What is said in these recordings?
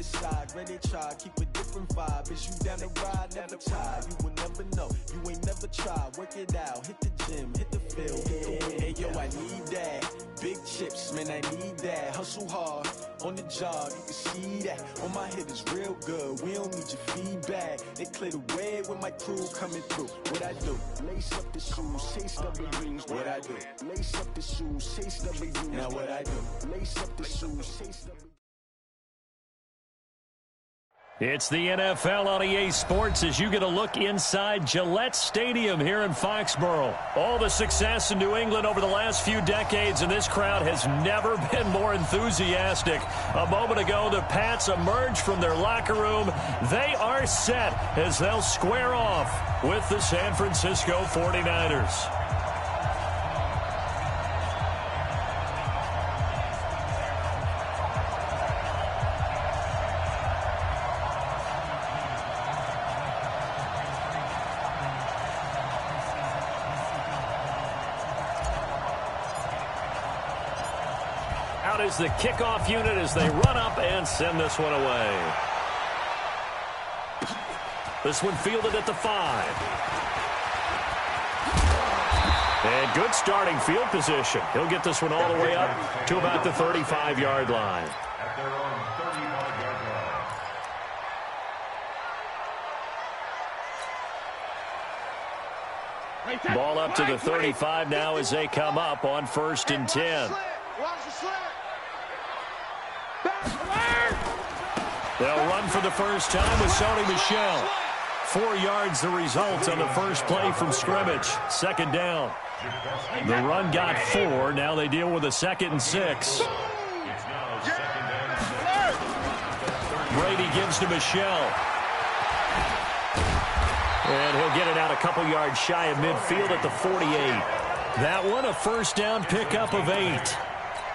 the side, ready to try, keep a different vibe. Is you down the ride, never try, you will never know. You ain't never tried, work it out, hit the gym, hit the field, hit the win. Hey yo, I need that, big chips, man, I need that. Hustle hard, on the job, you can see that. On my head is real good, we don't need your feedback. They clear the way with my crew coming through. What I do? Lace up the shoes, chase W's. What I do? Lace up the shoes, chase W's. Now what I do? Lace up the shoes, chase W's. It's the NFL on EA Sports as you get a look inside Gillette Stadium here in Foxborough. All the success in New England over the last few decades, and this crowd has never been more enthusiastic. A moment ago, the Pats emerged from their locker room. They are set as they'll square off with the San Francisco 49ers. Out is the kickoff unit as they run up and send this one away. This one fielded at the 5. And good starting field position. He'll get this one all the way up to about the 35-yard line. At their own 35-yard line. Ball up to the 35 now as they come up on 1st and 10. They'll run for the first time with Sony Michel. 4 yards the result on the first play from scrimmage. 2nd down. The run got 4. Now they deal with a 2nd and 6. Brady gives to Michel. And he'll get it out a couple yards shy of midfield at the 48. That one a first down pickup of 8.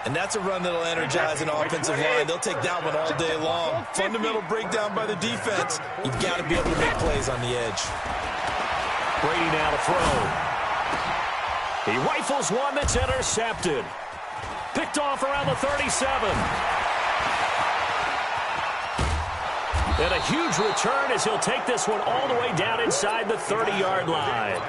And that's a run that'll energize an offensive line. They'll take that one all day long. Fundamental breakdown by the defense. You've got to be able to make plays on the edge. Brady now to throw. He rifles one that's intercepted. Picked off around the 37. And a huge return as he'll take this one all the way down inside the 30-yard line.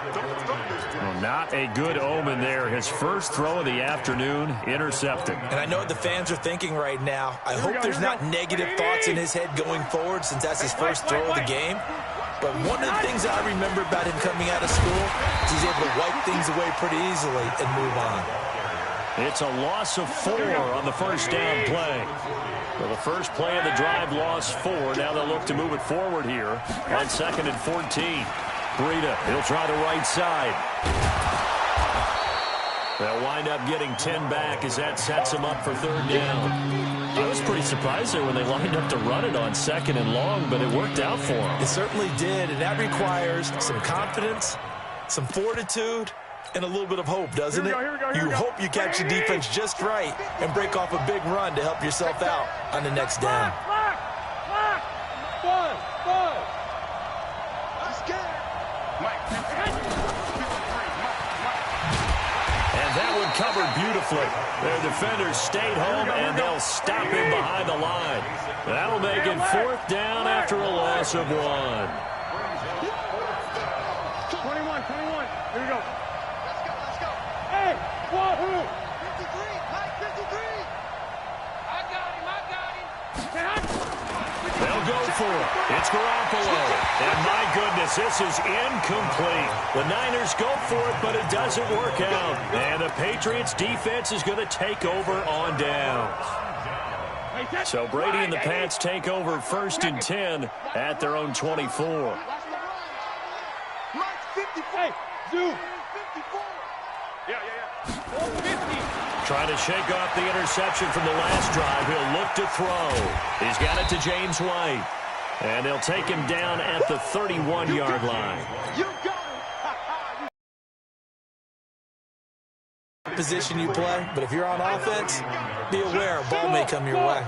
Well, not a good omen there. His first throw of the afternoon intercepted. And I know what the fans are thinking right now. I hope there's not negative thoughts in his head going forward since that's his first throw of the game. But one of the things I remember about him coming out of school is he's able to wipe things away pretty easily and move on. It's a loss of 4 on the first down play. Well, the first play of the drive lost 4. Now they'll look to move it forward here on 2nd and 14. Breida, he'll try the right side. They'll wind up getting 10 back as that sets them up for 3rd down. I was pretty surprised there when they lined up to run it on 2nd and long, but it worked out for them. It certainly did, and that requires some confidence, some fortitude, and a little bit of hope, doesn't it? You hope you catch the defense just right and break off a big run to help yourself out on the next down. And that one covered beautifully. Their defenders stayed home, and they'll stop him behind the line. That'll make it 4th down after a loss of 1. 21. Here we go. Hey, Wahoo! 53, Mike, 53. I got him. They'll go for it. It's Garoppolo. And my goodness, this is incomplete. The Niners go for it, but it doesn't work out. And the Patriots defense is going to take over on downs. So Brady and the Pats take over 1st and 10 at their own 24. Mike, 54. Zoom. 54. Yeah. 50. Trying to shake off the interception from the last drive. He'll look to throw. He's got it to James White. And they'll take him down at the 31-yard line. You got it. Position you play, but if you're on offense, be aware a ball may come your way.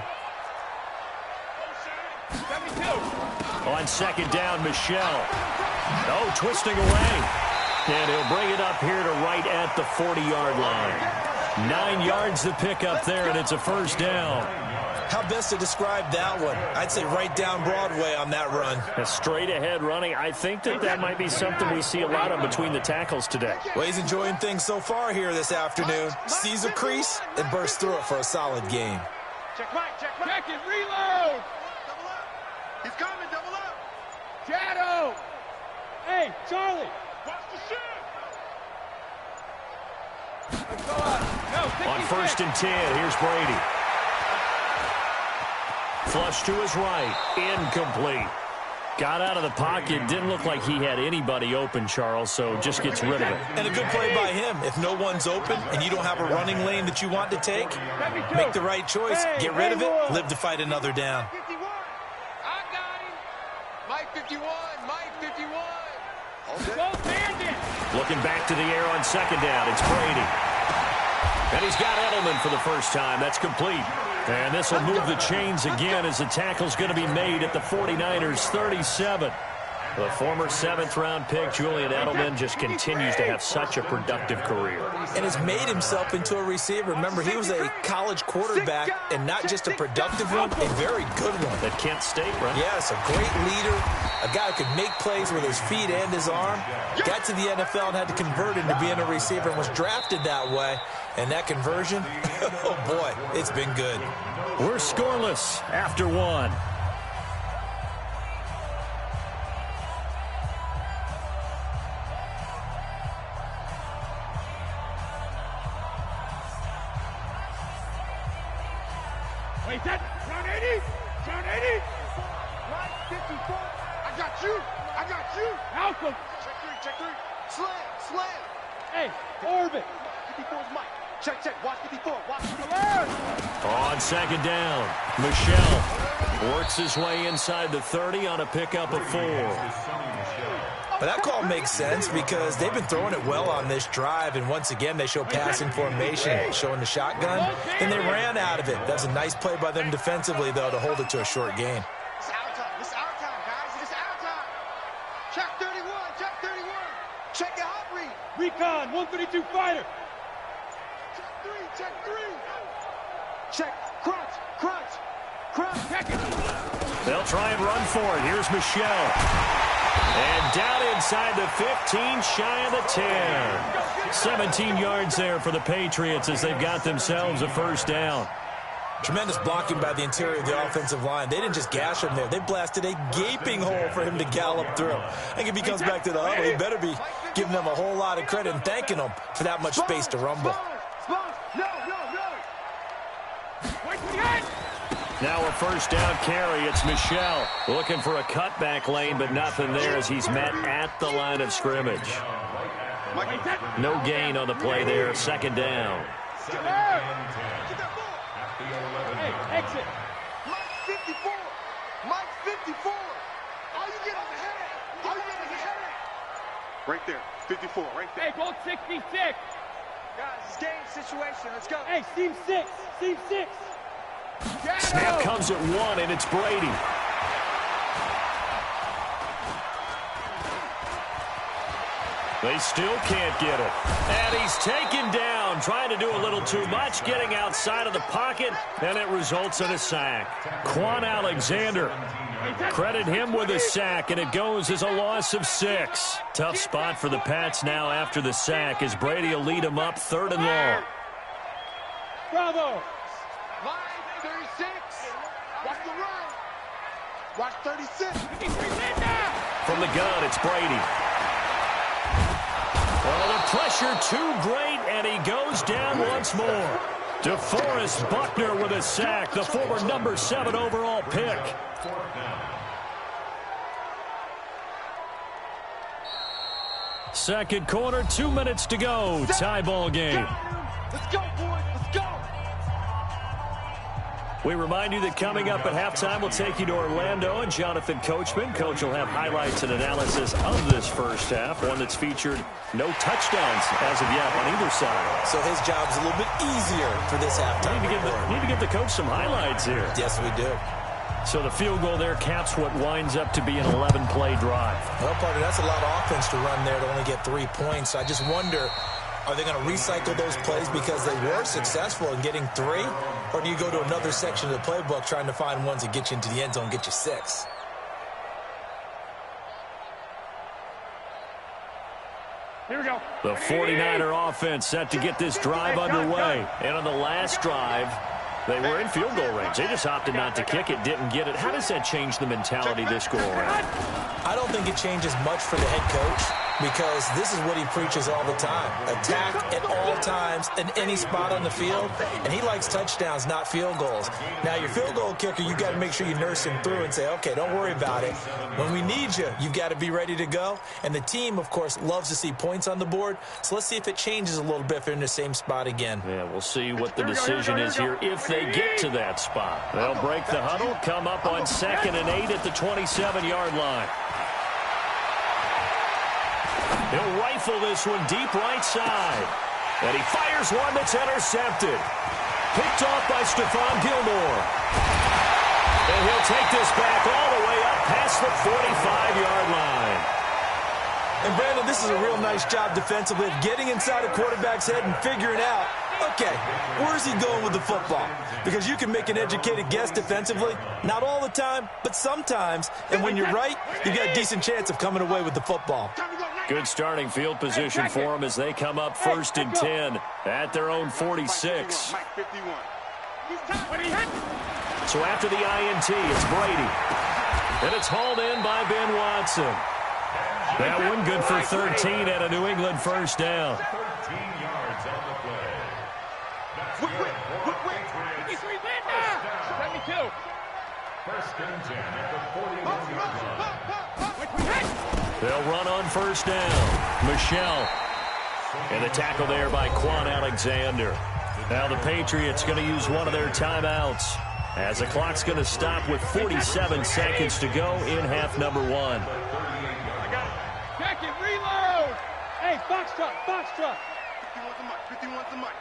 On 2nd down, Michel. Oh, twisting away. And he'll bring it up here to right at the 40-yard line. 9 yards to pick up there, and it's a first down. How best to describe that one? I'd say right down Broadway on that run. A straight ahead running. I think that might be something we see a lot of between the tackles today. Well, he's enjoying things so far here this afternoon. Sees a crease and bursts through it for a solid game. Check right, check right. Check it, reload. Double up. He's coming, double up. Shadow. Hey, Charlie. Watch the shit. Let's go up. No, on 1st and 10, here's Brady. Flush to his right. Incomplete. Got out of the pocket. Didn't look like he had anybody open, Charles, so just gets rid of it. And a good play by him. If no one's open and you don't have a running lane that you want to take, make the right choice. Get rid of it. Live to fight another down. I got him. Mike 51. Mike 51. Looking back to the air on 2nd down. It's Brady. And he's got Edelman for the first time. That's complete. And this will move the chains again as the tackle's going to be made at the 49ers 37. The former 7th-round pick, Julian Edelman, just continues to have such a productive career. And has made himself into a receiver. Remember, he was a college quarterback, and not just a productive one, a very good one. At Kent State, right? Yes, a great leader, a guy who could make plays with his feet and his arm. Got to the NFL and had to convert into being a receiver and was drafted that way. And that conversion, oh boy, it's been good. We're scoreless after 1. Wait, that down 80, down 80. Right, 54. I got you. I got you. Malcolm. Check 3, check 3. Slam, slam. Hey, orbit. 54's Mike. Check, check. Watch 54. Watch 54. On 2nd down, Michel works his way inside the 30 on a pickup of 4. But that call makes sense because they've been throwing it well on this drive, and once again they show passing formation, showing the shotgun, and they ran out of it. That's a nice play by them defensively, though, to hold it to a short gain. It's our time. It's our time, guys. It's our time. Check 31. Check 31. Check your hot read. Recon, 132 fighter. Check 3. Check 3. Check. Crunch. Crunch. Crunch. Check it. They'll try and run for it. Here's Michel. And down inside the 15, shy of the 10. 17 yards there for the Patriots as they've got themselves a 1st down. Tremendous blocking by the interior of the offensive line. They didn't just gash him there. They blasted a gaping hole for him to gallop through. I think if he comes back to the huddle, he better be giving them a whole lot of credit and thanking them for that much space to rumble. No. Wait, Now a 1st down carry. It's Michel looking for a cutback lane, but nothing there as he's met at the line of scrimmage. No gain on the play there. 2nd down. Hey, exit. Mike 54. Mike 54. All you get on the head. All you get on the head. Right there. 54. Right there. Hey, go 66. Guys, it's game situation. Let's go. Hey, seam 6. Seam 6. Snap comes at 1, and it's Brady. They still can't get it. And he's taken down, trying to do a little too much, getting outside of the pocket, and it results in a sack. Quan Alexander, credit him with a sack, and it goes as a loss of 6. Tough spot for the Pats now after the sack as Brady will lead them up 3rd and long. Bravo. Line 36. Watch the run. Watch 36. From the gun, it's Brady. Well, the pressure too great, and he goes down once more. DeForest Buckner with a sack, the former number 7 overall pick. Second quarter, 2 minutes to go. Tie ball game. Let's go, boys. Let's go. We remind you that coming up at halftime, we'll take you to Orlando and Jonathan Coachman. Coach will have highlights and analysis of this first half, one that's featured no touchdowns as of yet on either side. So his job's a little bit easier for this halftime. Need to give the coach some highlights here. Yes, we do. So the field goal there caps what winds up to be an 11-play drive. Well, partner, that's a lot of offense to run there to only get 3 points. I just wonder Are they going to recycle those plays because they were successful in getting 3? Or do you go to another section of the playbook trying to find ones that get you into the end zone, get you 6? Here we go. The 49er offense set to get this drive underway. And on the last drive, they were in field goal range. They just opted not to kick it, didn't get it. How does that change the mentality this go around? I don't think it changes much for the head coach because this is what he preaches all the time. Attack at all times in any spot on the field, and he likes touchdowns, not field goals. Now, your field goal kicker, you've got to make sure you nurse him through and say, okay, don't worry about it. When we need you, you've got to be ready to go. And the team, of course, loves to see points on the board. So let's see if it changes a little bit if they're in the same spot again. Yeah, we'll see what the decision is here if they get to that spot. They'll break the huddle, come up on 2nd and 8 at the 27-yard line. He'll rifle this one deep right side. And he fires one that's intercepted. Picked off by Stephon Gilmore. And he'll take this back all the way up past the 45-yard line. And, Brandon, this is a real nice job defensively of getting inside a quarterback's head and figuring out, okay, where's he going with the football? Because you can make an educated guess defensively, not all the time, but sometimes. And when you're right, you've got a decent chance of coming away with the football. Good starting field position for them as they come up 1st and 10 at their own 46. So after the INT, it's Brady. And it's hauled in by Ben Watson. That one good for 13 at a New England first down. 13 yards on the play. Quick. 72. 1st and 10 at the 41-yard line. They'll run on 1st down. Michelle. And the tackle there by Quan Alexander. Now the Patriots going to use one of their timeouts as the clock's going to stop with 47 seconds to go in half number 1. Check it, reload! Hey, Foxtrot! 51's the mic.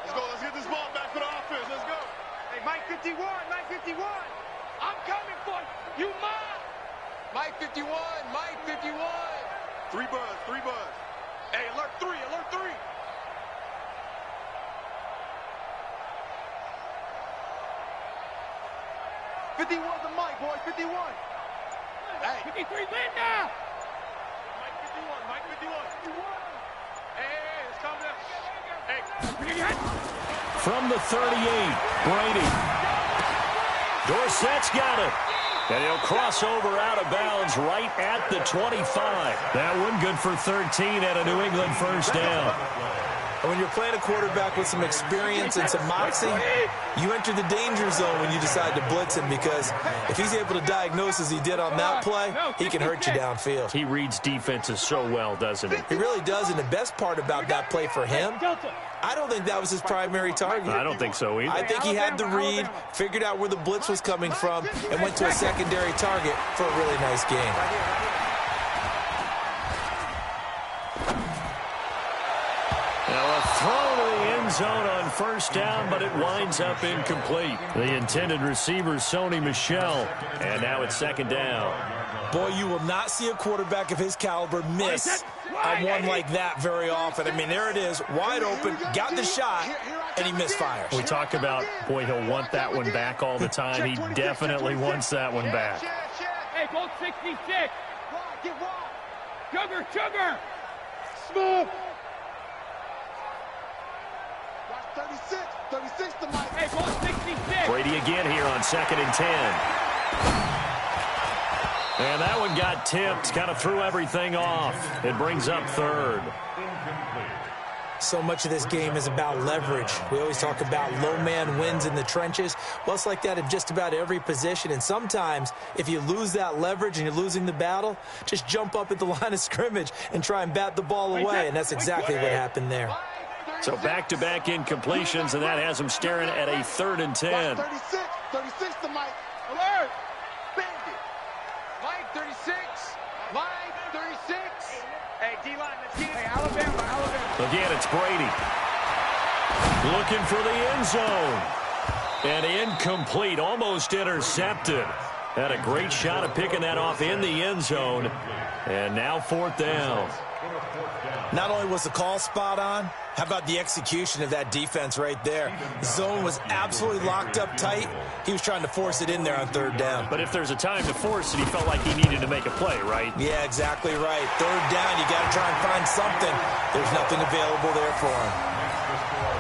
Let's go, let's get this ball back for the offense, let's go. Hey, Mike 51, I'm coming for you, mine. Mike 51. 3 buzz. Hey, alert 3. 51's the mic, boy, 51. Hey. 53, Linda! Mike 51. Hey, it's coming down. Hey. From the 38, Brady. Dorsett's got it. And he'll cross over out of bounds right at the 25. That one good for 13 at a New England first down. And when you're playing a quarterback with some experience and some moxie, you enter the danger zone when you decide to blitz him because if he's able to diagnose as he did on that play, he can hurt you downfield. He reads defenses so well, doesn't he? He really does, and the best part about that play for him, I don't think that was his primary target. I don't think so either. I think he had the read, figured out where the blitz was coming from, and went to a secondary target for a really nice game. Now a throw to the end zone on first down, but it winds up incomplete. The intended receiver, Sony Michel, and now it's 2nd down. Boy, you will not see a quarterback of his caliber miss on one like that very often. I mean, there it is, wide open, got the shot, and he misfires. We talk about, boy, he'll want that one back all the time. He definitely wants that one back. Hey, Colt 66. Sugar. Smooth. 36 to Mike. Hey, Colt 66. Brady again here on 2nd and 10. And that one got tipped, kind of threw everything off. It brings up 3rd. So much of this game is about leverage. We always talk about low man wins in the trenches. Well, it's like that in just about every position. And sometimes, if you lose that leverage and you're losing the battle, just jump up at the line of scrimmage and try and bat the ball away. And that's exactly what happened there. So back-to-back incompletions, and that has him staring at a 3rd and 10. 36 to Mike. Alert! Bandit. Mike 36. Mike 36. Hey, D-line, let's get it. Hey, Alabama. Again, it's Brady. Looking for the end zone. And incomplete, almost intercepted. Had a great shot at picking that off in the end zone. And now 4th down. Not only was the call spot on, how about the execution of that defense right there? The zone was absolutely locked up tight. He was trying to force it in there on third down. But if there's a time to force it, he felt like he needed to make a play, right? Yeah, exactly right. Third down, you got to try and find something. There's nothing available there for him.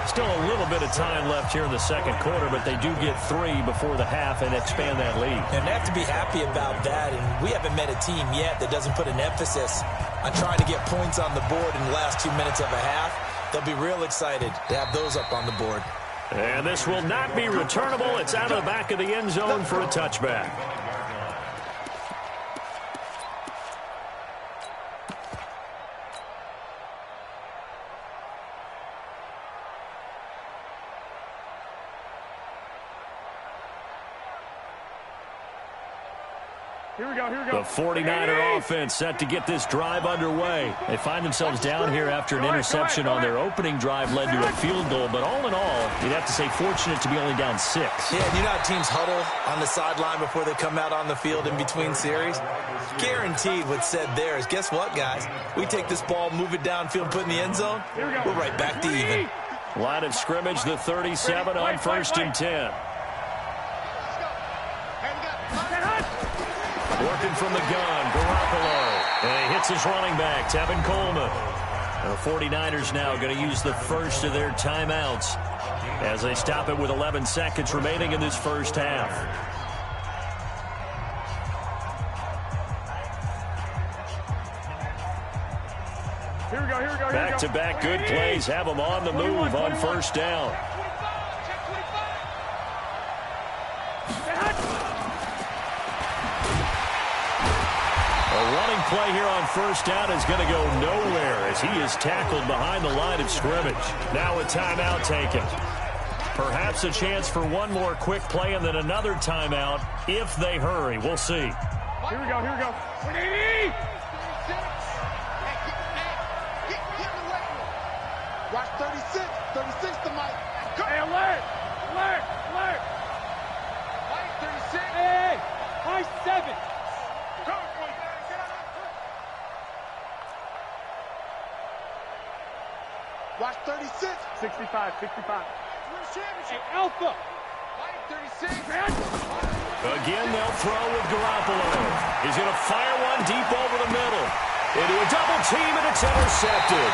Still a little bit of time left here in the second quarter, but they do get 3 before the half and expand that lead. And they have to be happy about that, and we haven't met a team yet that doesn't put an emphasis on trying to get points on the board in the last 2 minutes of a half. They'll be real excited to have those up on the board. And this will not be returnable. It's out of the back of the end zone for a touchback. Here we go, here we The go. 49er offense set to get this drive underway. They find themselves down here after an interception on their opening drive led to a field goal. But all in all, you'd have to say fortunate to be only down 6. Yeah, you know how teams huddle on the sideline before they come out on the field in between series? Guaranteed what's said there is, guess what, guys? We take this ball, move it downfield, put it in the end zone, we're right back to even. Line of scrimmage, the 37 on 1st and 10. Working from the gun, Garoppolo. And he hits his running back, Tevin Coleman. The 49ers now going to use the first of their timeouts as they stop it with 11 seconds remaining in this first half. Here we go, here we go. Back-to-back good plays have them on the move on first down. A running play here on first down is going to go nowhere as he is tackled behind the line of scrimmage. Now a timeout taken. Perhaps a chance for one more quick play and then another timeout if they hurry. We'll see. Here we go, here we go. 180! Watch 36. 36 to Mike. Hey, alert! Alert! Alert! Mike, 36. Hey! Mike, 7. Watch 36. 65, 65. Hey, Alpha. Mike, 36. Again, they'll throw with Garoppolo. He's going to fire one deep over the middle. Into a double team, and it's intercepted.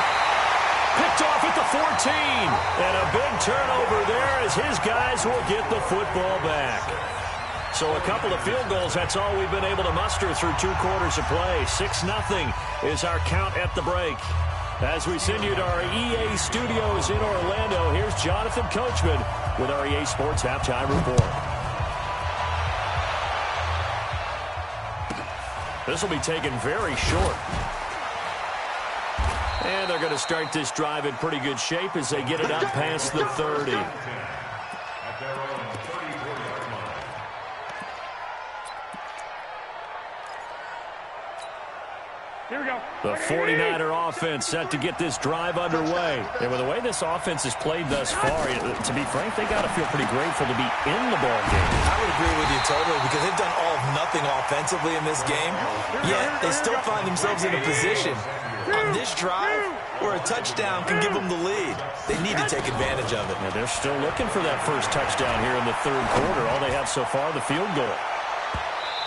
Picked off at the 14. And a big turnover there as his guys will get the football back. So a couple of field goals, that's all we've been able to muster through 2 quarters of play. 6-0 is our count at the break. As we send you to our EA studios in Orlando, here's Jonathan Coachman with our EA Sports Halftime Report. This will be taken very short. And they're going to start this drive in pretty good shape as they get it up past the 30. Here we go. The 49er offense set to get this drive underway. And with the way this offense has played thus far, to be frank, they got to feel pretty grateful to be in the ball game. I would agree with you totally because they've done all of nothing offensively in this game, yet they still find themselves in a position on this drive where a touchdown can give them the lead. They need to take advantage of it. Yeah, they're still looking for that first touchdown here in the third quarter. All they have so far, the field goal.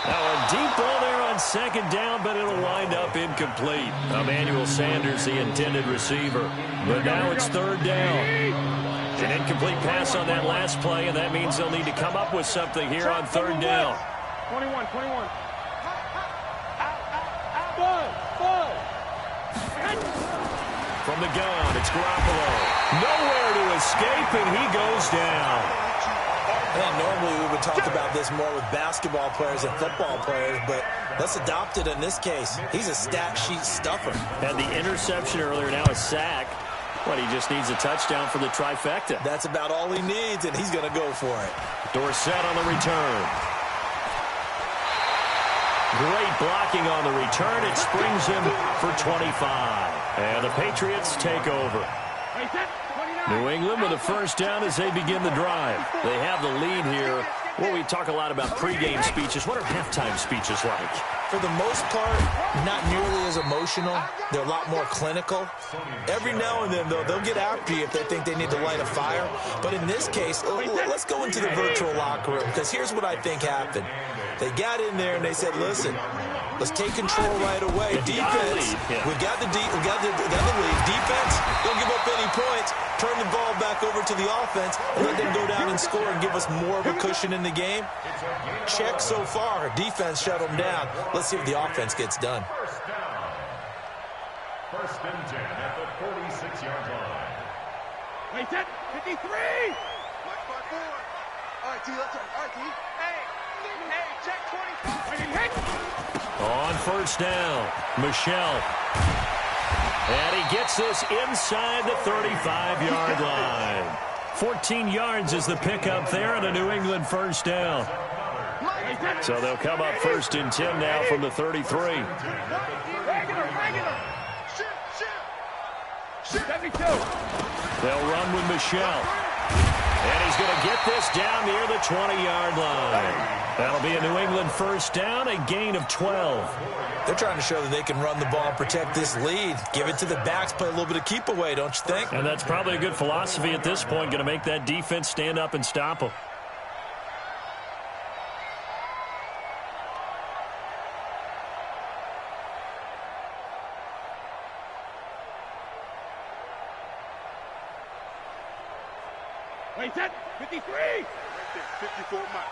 Now a deep ball there on second down, but it'll wind up incomplete. Emmanuel Sanders, the intended receiver. But now it's third down. An incomplete pass on that last play, and that means they'll need to come up with something here on third down. 21. From the gun, it's Garoppolo. Nowhere to escape, and he goes down. And normally we would talk about this more with basketball players and football players, but let's adopt it in this case. He's a stat sheet stuffer. Had the interception earlier, now a sack. But he just needs a touchdown for the trifecta. That's about all he needs, and he's going to go for it. Dorsett on the return. Great blocking on the return. It springs him for 25. And the Patriots take over. New England with a first down as they begin the drive. They have the lead here Well, we talk a lot about pregame speeches. What are halftime speeches like? For the most part, not nearly as emotional. They're a lot more clinical. Every now and then, though, they'll get after you if they think they need to light a fire. But in this case, let's go into the virtual locker room, because here's what I think happened. They got in there and they said, listen, let's take control right away. Defense, we got the lead. Defense, don't give up any points. Turn the ball back over to the offense and let them go down and score and give us more of a cushion in the game. Check so far. Defense shut them down. Let's see if the offense gets done. First and 10 at the 46-yard line. Wait, set, 53! Watch my forward. All right, T, let's go. All right, T. Hey, check 25. On first down, Michelle. And he gets this inside the 35-yard line. 14 yards is the pickup there and a New England first down. So they'll come up first and 10 now from the 33. Regular. Shoot. 72. They'll run with Michelle. And he's going to get this down near the 20-yard line. That'll be a New England first down, a gain of 12. They're trying to show that they can run the ball and protect this lead. Give it to the backs, play a little bit of keep away, don't you think? And that's probably a good philosophy at this point, going to make that defense stand up and stop them. Wait, set, 53! Right there, 54 miles.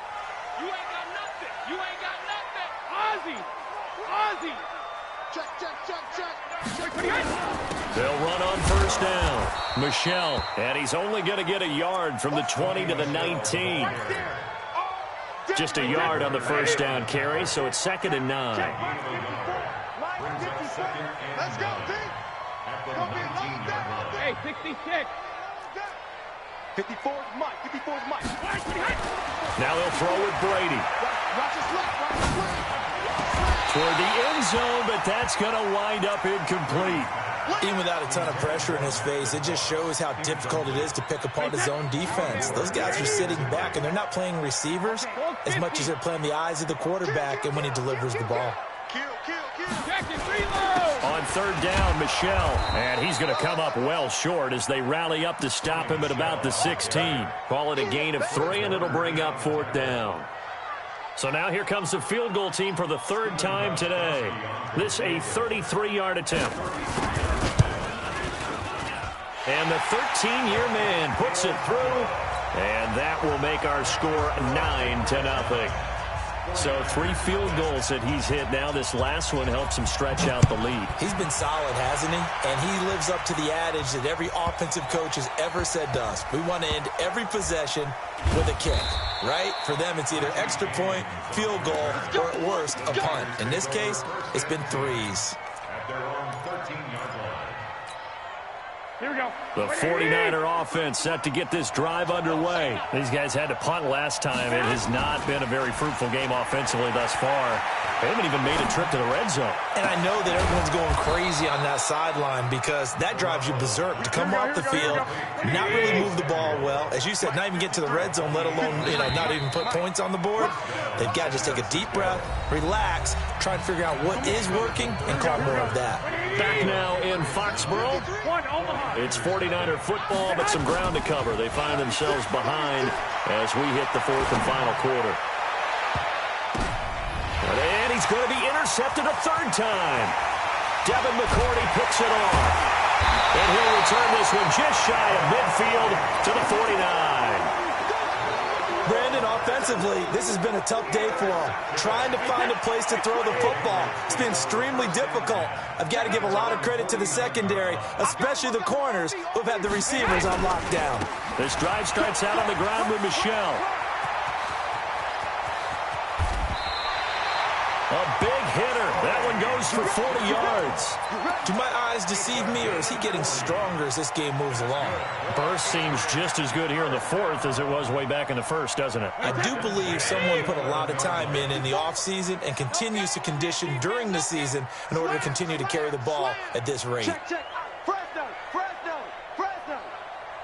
You ain't got nothing. Ozzy. Check. They'll run on first down. Michelle, and he's only going to get a yard from the 20 to the 19. Just a yard on the first down carry, so it's 2nd and 9. Let's go, T. Hey, 66. 54 is Mike. Now they'll throw with Brady. Watch his left. Toward the end zone, but that's going to wind up incomplete. Even without a ton of pressure in his face, it just shows how difficult it is to pick apart his own defense. Those guys are sitting back, and they're not playing receivers as much as they're playing the eyes of the quarterback and when he delivers the ball. On third down, Michelle, and he's going to come up well short as they rally up to stop him at about the 16. Call it a gain of 3, and it'll bring up 4th down. So now here comes the field goal team for the 3rd time today. This a 33-yard attempt. And the 13-year man puts it through, and that will make our score 9-0. So 3 field goals that he's hit now. This last one helps him stretch out the lead. He's been solid, hasn't he? And he lives up to the adage that every offensive coach has ever said to us. We want to end every possession with a kick, right? For them, it's either extra point, field goal, or at worst, a punt. In this case, it's been 3s. At their own 13-yard line. Here we go. The 49er offense set to get this drive underway. These guys had to punt last time. It has not been a very fruitful game offensively thus far. They haven't even made a trip to the red zone. And I know that everyone's going crazy on that sideline because that drives you berserk to come off the field, not really move the ball well. As you said, not even get to the red zone, let alone, not even put points on the board. They've got to just take a deep breath, relax, try and figure out what is working, and call more of that. Back now in Foxborough. It's 49er football, but some ground to cover. They find themselves behind as we hit the 4th and final quarter. And he's going to be intercepted a 3rd time. Devin McCourty picks it off. And he'll return this one just shy of midfield to the 49. Brandon, offensively, this has been a tough day for him. Trying to find a place to throw the football. It's been extremely difficult. I've got to give a lot of credit to the secondary, especially the corners who've had the receivers on lockdown. This drive starts out on the ground with Michelle. A big hitter. That one goes for 40 yards. Do my eyes deceive me, or is he getting stronger as this game moves along? Burst seems just as good here in the 4th as it was way back in the 1st, doesn't it? I do believe someone put a lot of time in the offseason and continues to condition during the season in order to continue to carry the ball at this rate. Check. Fresno.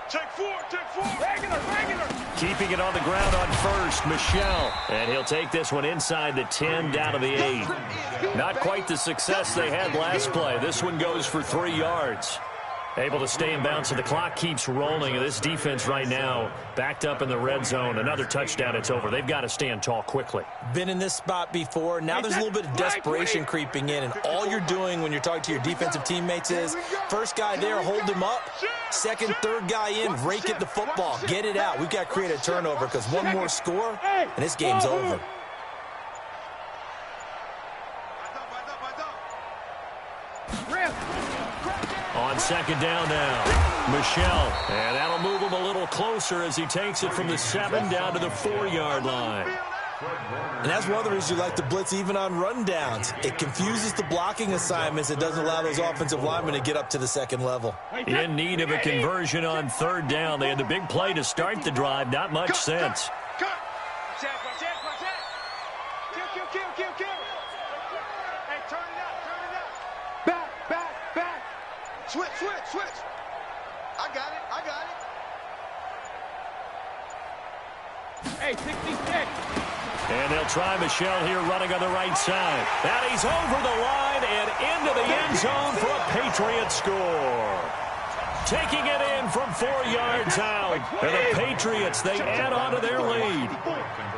Take four. Regular. Keeping it on the ground on first, Michel. And he'll take this one inside the 10, down to the 8. Not quite the success they had last play. This one goes for 3 yards. Able to stay in bounds, and the clock keeps rolling. And this defense right now backed up in the red zone. Another touchdown, it's over. They've got to stand tall quickly. Been in this spot before. Now there's a little bit of desperation creeping in, and all you're doing when you're talking to your defensive teammates is first guy there, hold him up. Second, third guy in, rake at the football. Get it out. We've got to create a turnover because one more score, and this game's over. On second down now, Michel. And that'll move him a little closer as he takes it from the 7 down to the 4-yard line. And that's one of the reasons you like to blitz even on rundowns. It confuses the blocking assignments. It doesn't allow those offensive linemen to get up to the second level. In need of a conversion on third down. They had the big play to start the drive. Not much sense. Kill. Hey, turn it up. Back. Switch. I got it. Hey, 66. And they'll try Michel here running on the right side. And he's over the line and into the end zone for a Patriot score. Taking it in from 4 yards out. And the Patriots, they add on to their lead.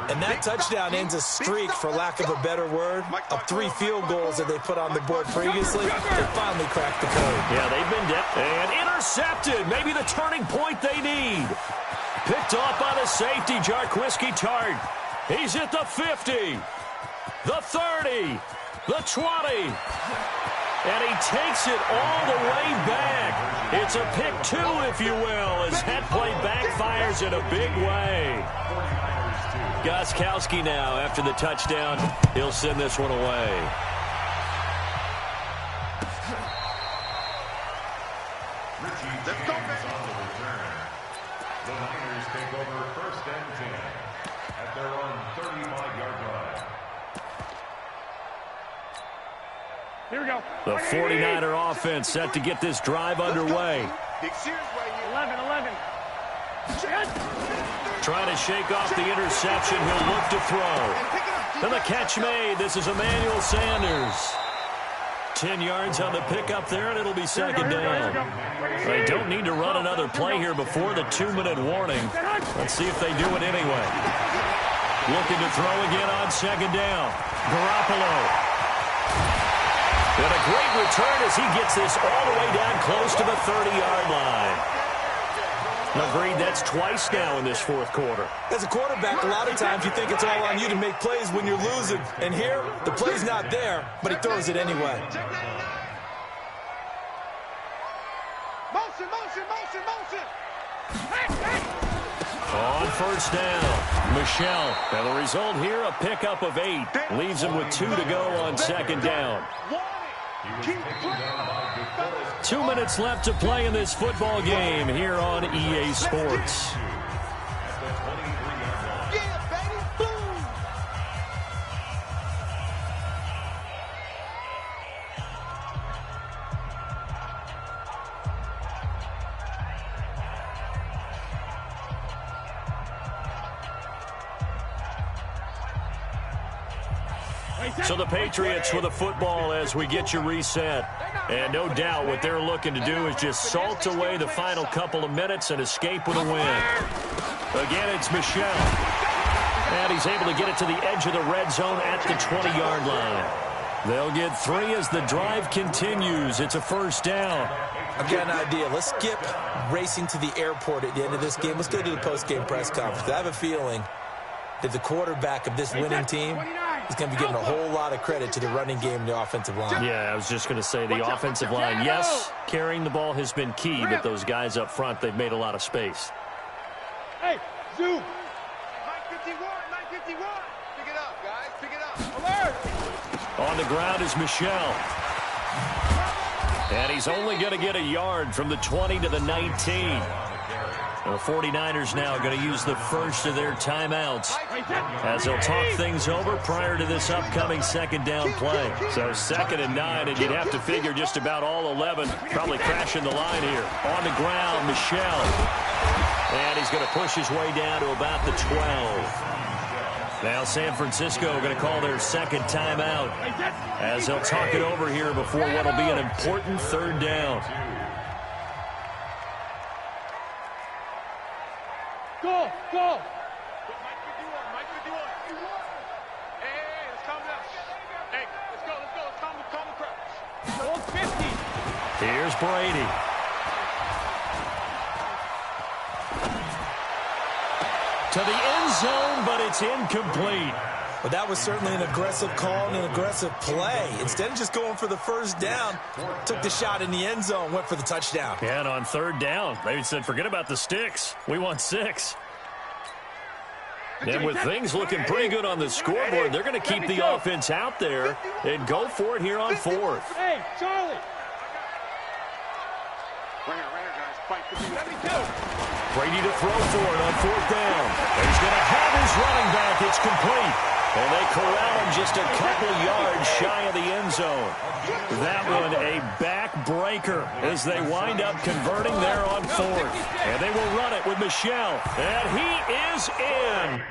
And that touchdown ends a streak, for lack of a better word, of 3 field goals that they put on the board previously. They finally cracked the code. Yeah, they've been dead. And intercepted. Maybe the turning point they need. Picked off by the safety, Jarquiski Tart. He's at the 50, the 30, the 20. And he takes it all the way back. It's a pick 2, if you will, as that play backfires in a big way. Gostkowski now, after the touchdown, he'll send this one away. Let's go, man. The Niners take over first and 10 at their own 35-yard line. Here we go. The 49er offense set to get this drive underway. Big series right here. 11. Trying to shake off the interception. He'll look to throw. And the catch made. This is Emmanuel Sanders. 10 yards on the pickup there, and it'll be second down. They don't need to run another play here before the 2-minute warning. Let's see if they do it anyway. Looking to throw again on second down. Garoppolo. And a great return as he gets this all the way down close to the 30-yard line. Agreed, that's twice now in this fourth quarter. As a quarterback, a lot of times you think it's all on you to make plays when you're losing. And here, the play's not there, but he throws it anyway. Motion. On first down, Michel. And the result here, a pickup of 8. Leaves him with 2 to go on second down. 2 minutes left to play in this football game here on EA Sports. So the Patriots with a football as we get you reset. And no doubt what they're looking to do is just salt away the final couple of minutes and escape with a win. Again, it's Michel. And he's able to get it to the edge of the red zone at the 20-yard line. They'll get 3 as the drive continues. It's a first down. I've got an idea. Let's skip racing to the airport at the end of this game. Let's go to the post-game press conference. I have a feeling that the quarterback of this winning team is going to be giving a whole lot of credit to the running game and the offensive line. Yeah, I was just going to say the offensive line, yes, carrying the ball has been key, but those guys up front, they've made a lot of space. Hey, zoom. 951. Pick it up, guys. Pick it up. Alert. On the ground is Michel. And he's only going to get a yard from the 20 to the 19. The 49ers now going to use the first of their timeouts as they'll talk things over prior to this upcoming second down play. So 2nd and 9, and you'd have to figure just about all 11 probably crashing the line here. On the ground, Michel. And he's going to push his way down to about the 12. Now San Francisco going to call their second timeout as they'll talk it over here before what will be an important 3rd down. Go! Go! Mike 51, Mike 51. Hey, let's calm down. Hey, let's go. Let's calm the crowd. Old 50. Here's Brady. To the end zone, but it's incomplete. But that was certainly an aggressive call and an aggressive play. Instead of just going for the first down, took the shot in the end zone, went for the touchdown. Yeah, and on 3rd down, they said, forget about the sticks. We want 6. And with things looking pretty good on the scoreboard, they're going to keep the offense out there and go for it here on 4th. Hey, Charlie. Right here, guys. Fight. 72. Brady to throw for it on 4th down. He's going to have his running back. It's complete. And they corral him just a couple yards shy of the end zone. That one a backbreaker as they wind up converting there on 4th. And they will run it with Michel. And he is in.